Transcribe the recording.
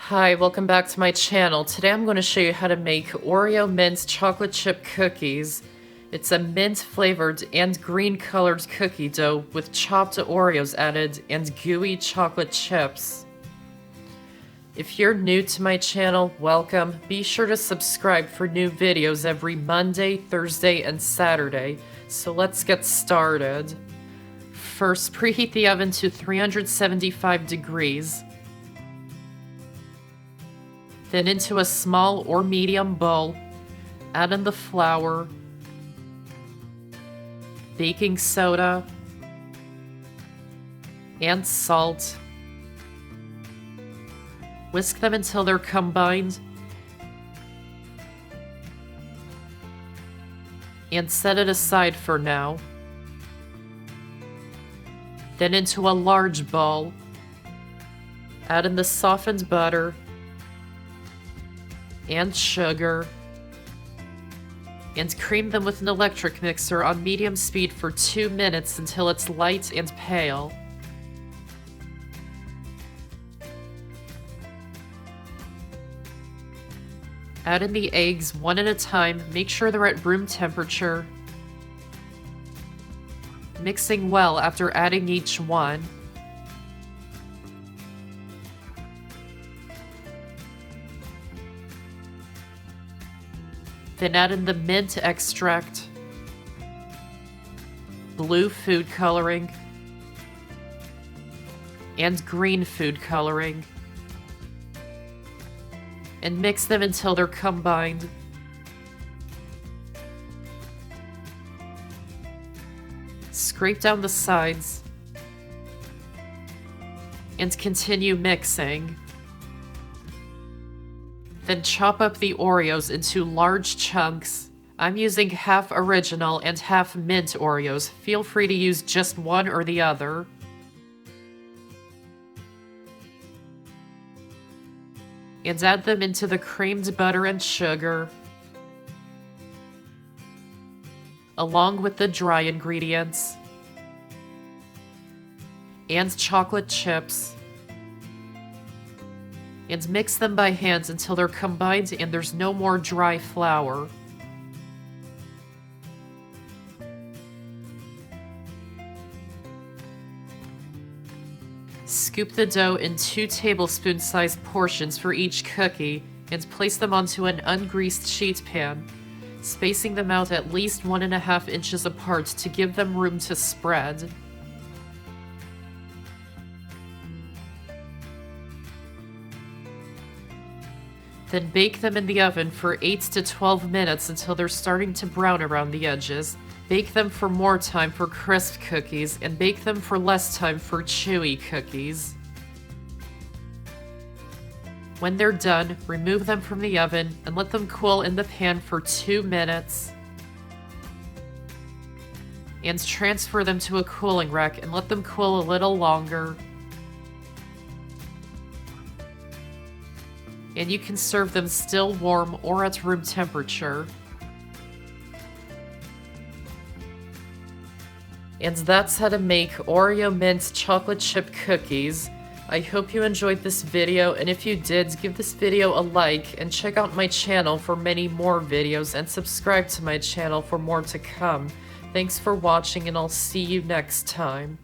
Hi, welcome back to my channel. Today I'm going to show you how to make Oreo mint chocolate chip cookies. It's a mint flavored and green colored cookie dough with chopped Oreos added and gooey chocolate chips. If you're new to my channel, welcome. Be sure to subscribe for new videos every Monday, Thursday, and Saturday. So let's get started. First, preheat the oven to 375 degrees. Then into a small or medium bowl, add in the flour, baking soda, and salt. Whisk them until they're combined, and set it aside for now. Then into a large bowl, add in the softened butter and sugar, and cream them with an electric mixer on medium speed for 2 minutes until it's light and pale. Add in the eggs one at a time, make sure they're at room temperature, mixing well after adding each one. Then add in the mint extract, blue food coloring, and green food coloring, and mix them until they're combined. Scrape down the sides, and continue mixing. Then chop up the Oreos into large chunks. I'm using half original and half mint Oreos. Feel free to use just one or the other. And add them into the creamed butter and sugar, along with the dry ingredients and chocolate chips. And mix them by hand until they're combined and there's no more dry flour. Scoop the dough in 2 tablespoon-sized portions for each cookie and place them onto an ungreased sheet pan, spacing them out at least 1.5 inches apart to give them room to spread. Then bake them in the oven for 8 to 12 minutes until they're starting to brown around the edges. Bake them for more time for crisp cookies, and bake them for less time for chewy cookies. When they're done, remove them from the oven and let them cool in the pan for 2 minutes. And transfer them to a cooling rack and let them cool a little longer. And you can serve them still warm or at room temperature. And that's how to make Oreo mint chocolate chip cookies. I hope you enjoyed this video, and if you did, give this video a like and check out my channel for many more videos and subscribe to my channel for more to come. Thanks for watching, and I'll see you next time.